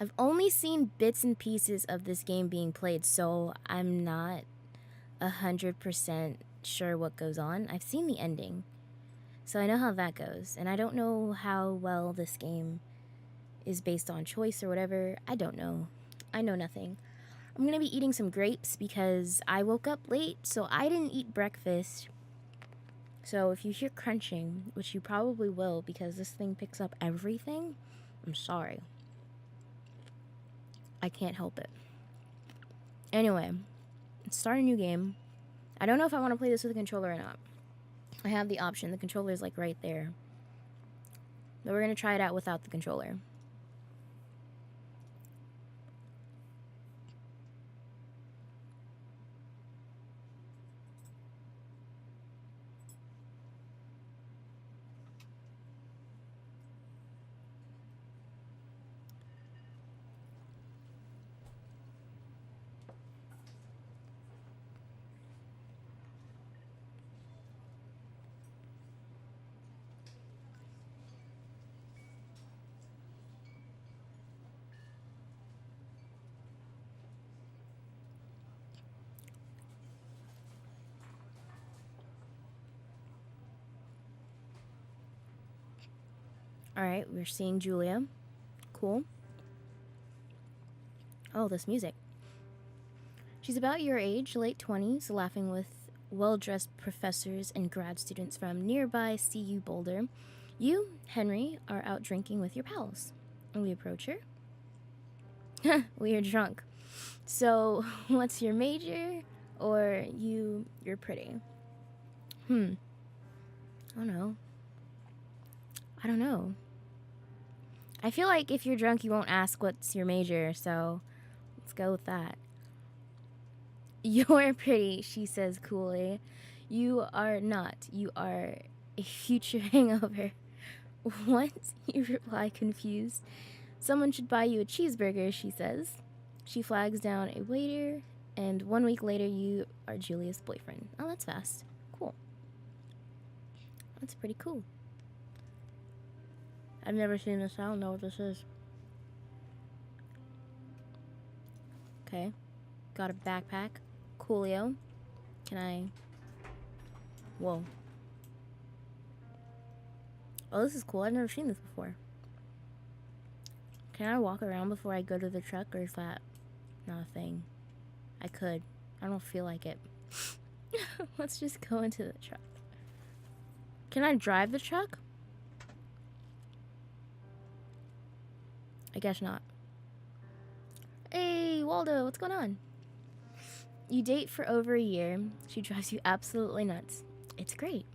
I've only seen bits and pieces of this game being played, so I'm not 100% sure what goes on. I've seen the ending, so I know how that goes, and I don't know how well this game is based on choice or whatever. I don't know. I know nothing. I'm gonna be eating some grapes because I woke up late, so I didn't eat breakfast. So if you hear crunching, which you probably will because this thing picks up everything, I'm sorry. I can't help it. Anyway, let's start a new game. I don't know if I want to play this with a controller or not. I have the option. The controller is like right there. But we're going to try it out without the controller. Alright, we're seeing Julia. Cool. Oh, this music. She's about your age, late 20s, laughing with well-dressed professors and grad students from nearby CU Boulder. You, Henry, are out drinking with your pals. We approach her. We are drunk. So, what's your major? Or you're pretty? I don't know. I don't know. I feel like if you're drunk, you won't ask what's your major, so let's go with that. You're pretty, she says coolly. You are not. You are a future hangover. What? You reply confused. Someone should buy you a cheeseburger, she says. She flags down a waiter, and 1 week later, you are Julia's boyfriend. Oh, that's fast. Cool. That's pretty cool. I've never seen this. I don't know what this is. Okay. Got a backpack. Coolio. Can I... Whoa. Oh, this is cool. I've never seen this before. Can I walk around before I go to the truck, or is that not a thing? I could. I don't feel like it. Let's just go into the truck. Can I drive the truck? I guess not. Hey, Waldo, what's going on? You date for over a year. She drives you absolutely nuts. It's great.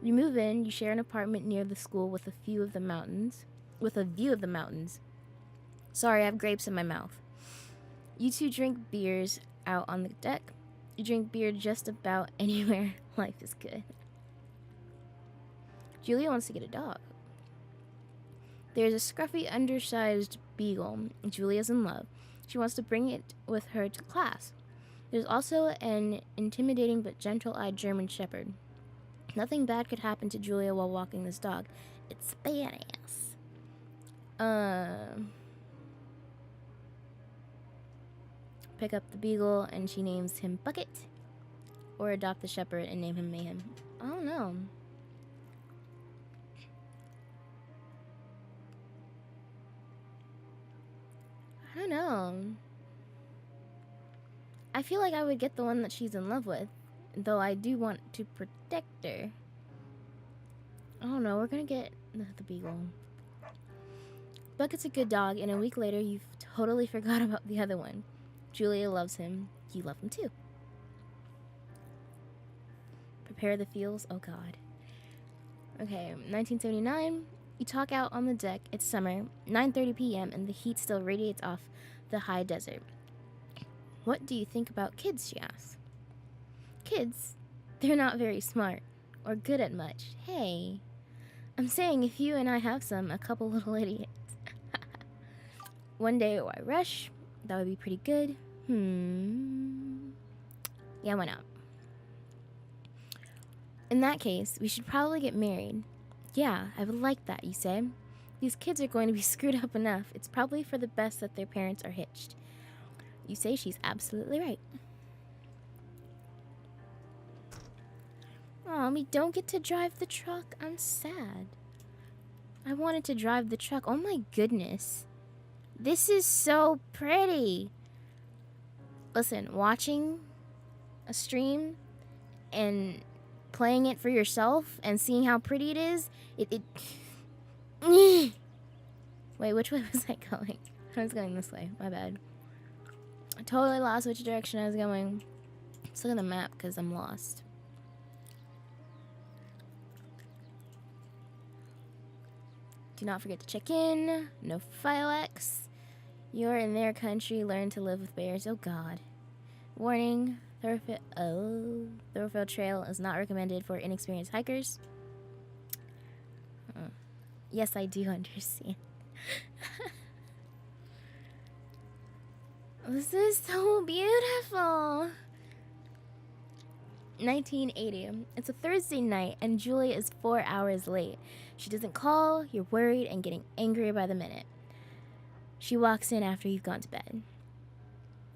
You move in, you share an apartment near the school with a view of the mountains. Sorry, I have grapes in my mouth. You two drink beers out on the deck. You drink beer just about anywhere. Life is good. Julia wants to get a dog. There's a scruffy, undersized beagle. Julia's in love. She wants to bring it with her to class. There's also an intimidating but gentle-eyed German shepherd. Nothing bad could happen to Julia while walking this dog. It's badass. Pick up the beagle and she names him Bucket. Or adopt the shepherd and name him Mayhem. I don't know. I don't know. I feel like I would get the one that she's in love with, though I do want to protect her. I don't know, we're gonna get the beagle. Bucket's a good dog, and a week later you've totally forgot about the other one. Julia loves him. You love him too. Prepare the fields. Oh god. Okay, 1979. You talk out on the deck. It's summer, 9:30 p.m., and the heat still radiates off the high desert. What do you think about kids, she asks. Kids? They're not very smart or good at much. Hey, I'm saying if you and I have some, a couple little idiots. One day why rush? That would be pretty good. Yeah, why not? In that case, we should probably get married. Yeah, I would like that, you say. These kids are going to be screwed up enough. It's probably for the best that their parents are hitched. You say she's absolutely right. Aw, we don't get to drive the truck. I'm sad. I wanted to drive the truck. Oh my goodness. This is so pretty. Listen, watching a stream and playing it for yourself and seeing how pretty it is, it Wait, which way was I going? I was going this way. My bad. I totally lost which direction I was going. Let's look at the map because I'm lost. Do not forget to check in. No fireworks. You're in their country. Learn to live with bears. Oh God. Warning. Thoroughfare trail is not recommended for inexperienced hikers. Yes, I do understand. This is so beautiful. 1980. It's a Thursday night and Julia is 4 hours late. She doesn't call, you're worried and getting angrier by the minute. She walks in after you've gone to bed.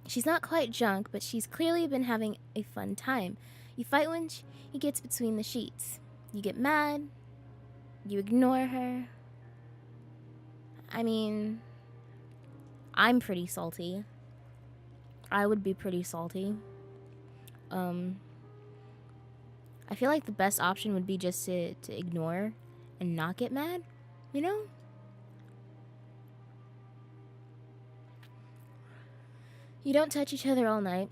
She's not quite drunk, but she's clearly been having a fun time. You fight when she gets between the sheets. You get mad. You ignore her. I mean, I'm pretty salty. I would be pretty salty. I feel like the best option would be just to ignore and not get mad, you know? You don't touch each other all night.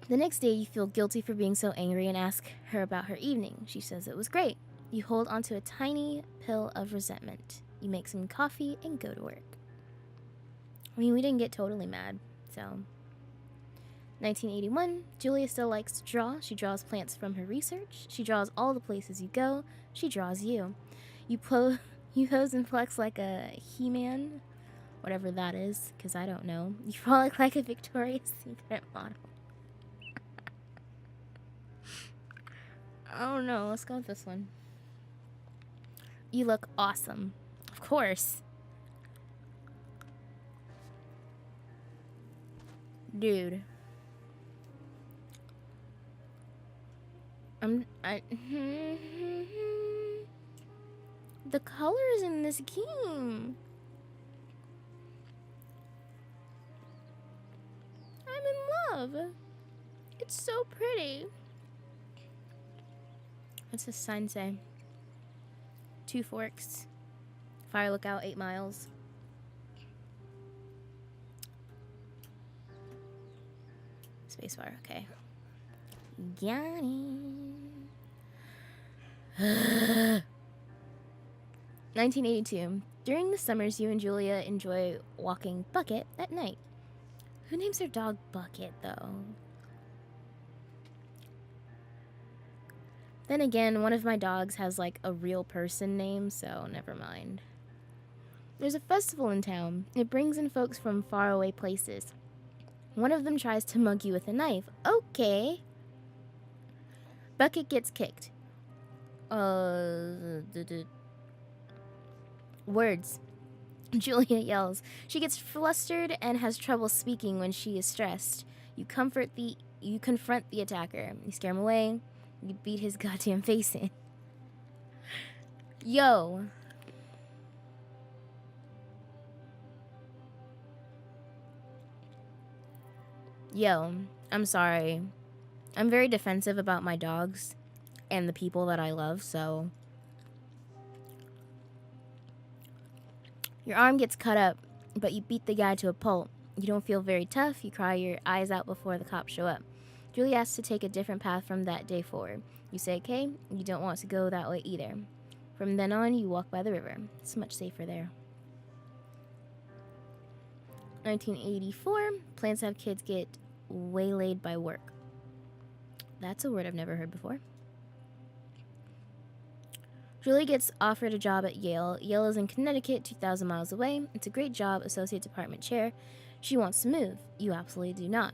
The next day, you feel guilty for being so angry and ask her about her evening. She says it was great. You hold onto a tiny pill of resentment. You make some coffee and go to work. I mean, we didn't get totally mad, so... 1981, Julia still likes to draw. She draws plants from her research. She draws all the places you go. She draws you. You pose and flex like a He-Man, whatever that is, because I don't know. You frolic like a Victoria's Secret model. Oh no, let's go with this one. You look awesome. Of course. Dude. The colors in this game. I'm in love. It's so pretty. What's this sign say? 2 forks. Fire lookout, 8 miles. Spacebar, okay. Got it. 1982. During the summers, you and Julia enjoy walking Bucket at night. Who names their dog Bucket, though? Then again, one of my dogs has, like, a real person name, so never mind. There's a festival in town. It brings in folks from faraway places. One of them tries to mug you with a knife. Okay. Bucket gets kicked. Words. Julia yells. She gets flustered and has trouble speaking when she is stressed. You confront the attacker. You scare him away. You beat his goddamn face in. Yo. Yo, I'm sorry. I'm very defensive about my dogs and the people that I love, so... Your arm gets cut up, but you beat the guy to a pulp. You don't feel very tough. You cry your eyes out before the cops show up. Julie asks to take a different path from that day forward. You say, okay, you don't want to go that way either. From then on, you walk by the river. It's much safer there. 1984, plans to have kids get waylaid by work. That's a word I've never heard before. Julie gets offered a job at Yale. Yale is in Connecticut, 2,000 miles away. It's a great job, associate department chair. She wants to move. You absolutely do not.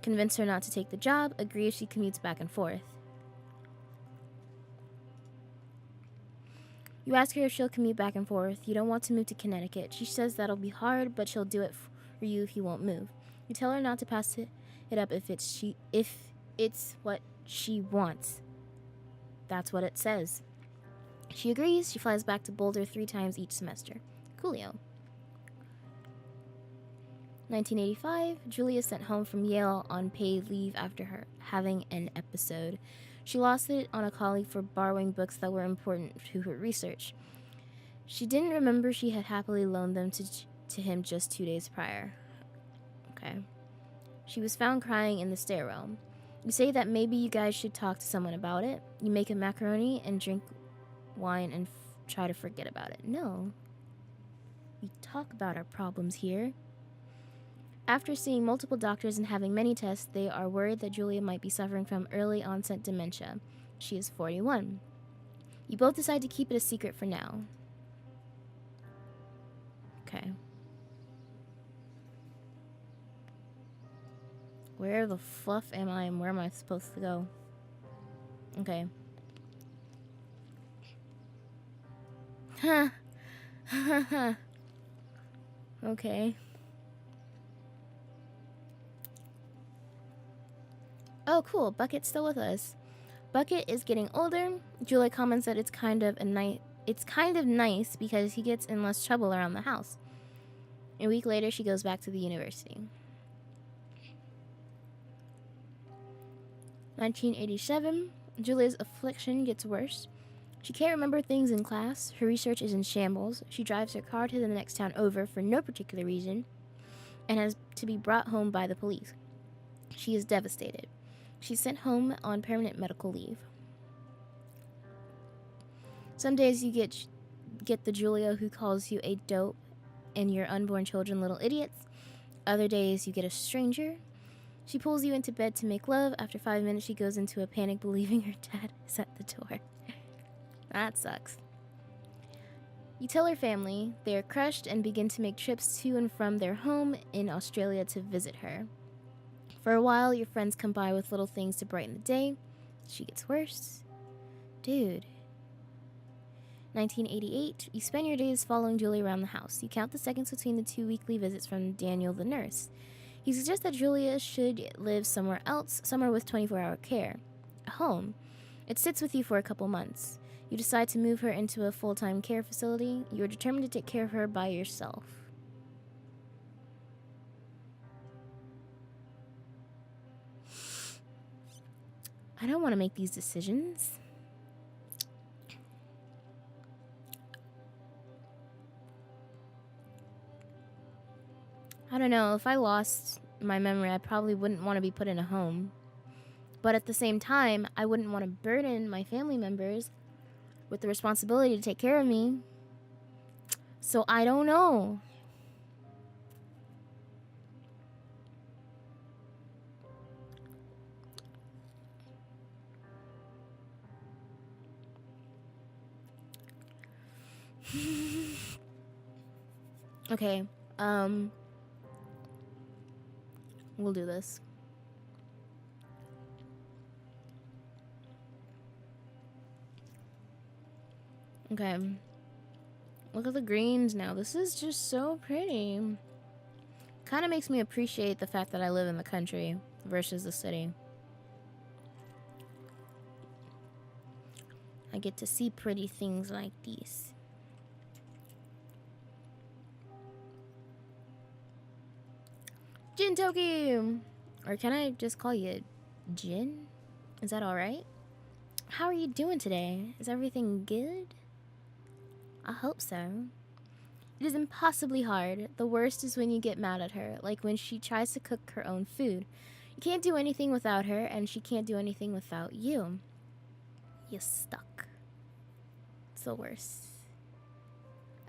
Convince her not to take the job. Agree if she commutes back and forth. You ask her if she'll commute back and forth. You don't want to move to Connecticut. She says that'll be hard, but she'll do it for you if you won't move. You tell her not to pass it up if it's what she wants. That's what it says. She agrees. She flies back to Boulder 3 times each semester. Coolio. 1985, Julia sent home from Yale on paid leave after her having an episode. She lost it on a colleague for borrowing books that were important to her research. She didn't remember she had happily loaned them to him just 2 days prior. Okay. She was found crying in the stairwell. You say that maybe you guys should talk to someone about it. You make a macaroni and drink wine and try to forget about it. No. We talk about our problems here. After seeing multiple doctors and having many tests, they are worried that Julia might be suffering from early onset dementia. She is 41. You both decide to keep it a secret for now. Okay. Where the fluff am I and where am I supposed to go? Okay. Huh. Okay. Oh, cool. Bucket's still with us. Bucket is getting older. Julia comments that it's kind of nice because he gets in less trouble around the house. A week later, she goes back to the university. 1987, Julia's affliction gets worse. She can't remember things in class. Her research is in shambles. She drives her car to the next town over for no particular reason and has to be brought home by the police. She is devastated. She's sent home on permanent medical leave. Some days you get the Julia who calls you a dope and your unborn children little idiots. Other days you get a stranger. She pulls you into bed to make love. After 5 minutes, she goes into a panic, believing her dad is at the door. That sucks. You tell her family. They are crushed and begin to make trips to and from their home in Australia to visit her. For a while, your friends come by with little things to brighten the day. She gets worse. Dude. 1988, you spend your days following Julie around the house. You count the seconds between the 2 weekly visits from Daniel the nurse. He suggests that Julia should live somewhere else, somewhere with 24-hour care. A home. It sits with you for a couple months. You decide to move her into a full-time care facility. You are determined to take care of her by yourself. I don't want to make these decisions. I don't know. If I lost my memory, I probably wouldn't want to be put in a home. But at the same time, I wouldn't want to burden my family members with the responsibility to take care of me. So I don't know. Okay, we'll do this. Okay. Look at the greens now. This is just so pretty. Kind of makes me appreciate the fact that I live in the country versus the city. I get to see pretty things like these. Jin Toki! Or can I just call you Jin? Is that alright? How are you doing today? Is everything good? I hope so. It is impossibly hard. The worst is when you get mad at her, like when she tries to cook her own food. You can't do anything without her, and she can't do anything without you. You're stuck. It's the worst.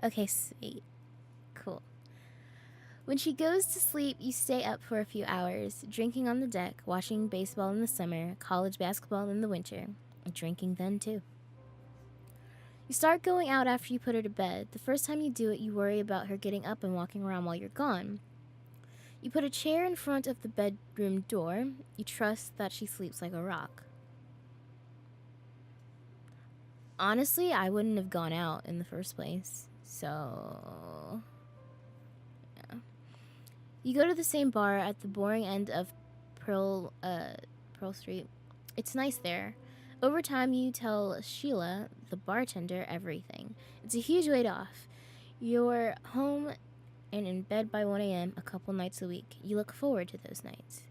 Okay, sweet. Cool. When she goes to sleep, you stay up for a few hours, drinking on the deck, watching baseball in the summer, college basketball in the winter, and drinking then too. You start going out after you put her to bed. The first time you do it, you worry about her getting up and walking around while you're gone. You put a chair in front of the bedroom door. You trust that she sleeps like a rock. Honestly, I wouldn't have gone out in the first place. So, yeah. You go to the same bar at the boring end of Pearl Street. It's nice there. Over time, you tell Sheila, the bartender, everything. It's a huge weight off. You're home and in bed by 1 a.m. a couple nights a week. You look forward to those nights.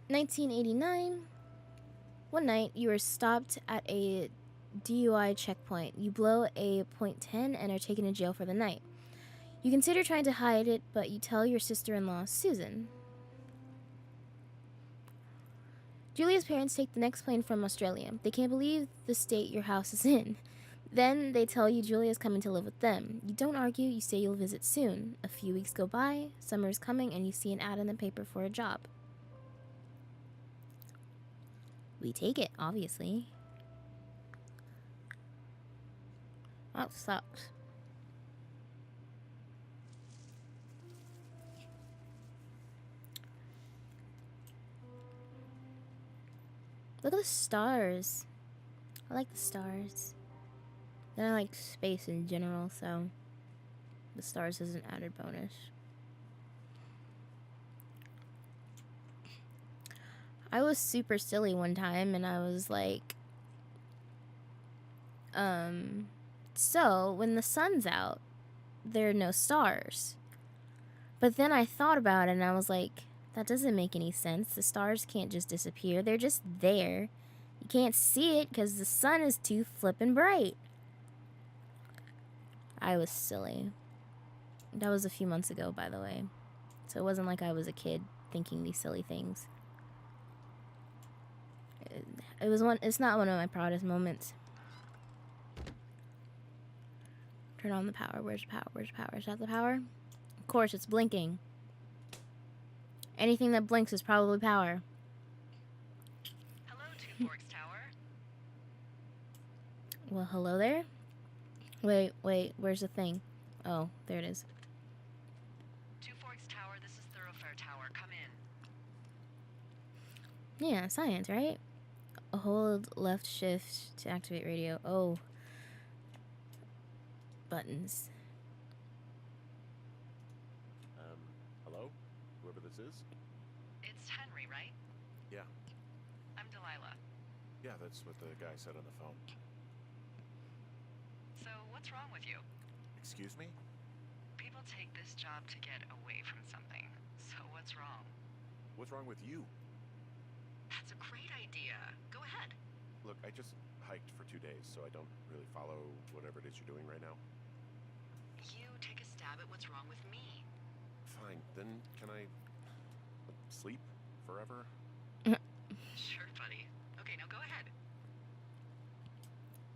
"1989. One night, you are stopped at a DUI checkpoint. You blow a .10 and are taken to jail for the night. You consider trying to hide it, but you tell your sister-in-law, Susan. Julia's parents take the next plane from Australia. They can't believe the state your house is in. Then they tell you Julia's coming to live with them. You don't argue, you say you'll visit soon. A few weeks go by, summer is coming, and you see an ad in the paper for a job. We take it, obviously. That sucks. Look at the stars. I like the stars. Then I like space in general, so the stars is an added bonus. I was super silly one time and I was like, so when the sun's out, there are no stars. But then I thought about it and I was like, that doesn't make any sense. The stars can't just disappear. They're just there. You can't see it because the sun is too flippin' bright. I was silly. That was a few months ago, by the way. So it wasn't like I was a kid thinking these silly things. It's not one of my proudest moments. Turn on the power. Where's the power? Where's the power? Is that the power? Of course, it's blinking. Anything that blinks is probably power. Hello, Two Forks Tower. Well, hello there. Wait, where's the thing? Oh, there it is. Two Forks Tower, this is Thoroughfare Tower. Come in. Yeah, science, right? Hold left shift to activate radio. Oh. Buttons. Hello? Whoever this is? It's Henry, right? Yeah. I'm Delilah. Yeah, that's what the guy said on the phone. So, what's wrong with you? Excuse me? People take this job to get away from something. So, what's wrong? What's wrong with you? That's a great idea. Go ahead. Look, I just hiked for 2 days, so I don't really follow whatever it is you're doing right now. You take a stab at what's wrong with me. Fine, then can I sleep forever? Sure, buddy. Okay, now go ahead.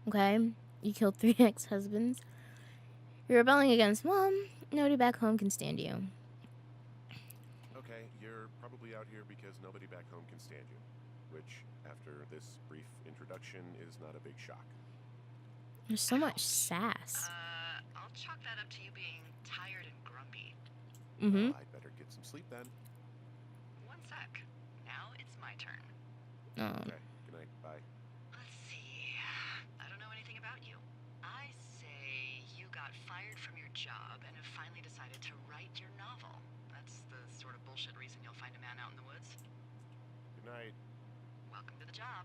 Okay. You killed 3 ex-husbands. You're rebelling against Mom. Nobody back home can stand you. Okay, you're probably out here because nobody back home can stand you. Which, after this brief introduction, is not a big shock. There's so much sass. I'll chalk that up to you being tired and grumpy. Mm-hmm. I'd better get some sleep then. One sec. Now it's my turn. Oh. Okay, good night, bye. Let's see. I don't know anything about you. I say you got fired from your job and have finally decided to write your novel. That's the sort of bullshit reason you'll find a man out in the woods. Good night. Welcome to the job.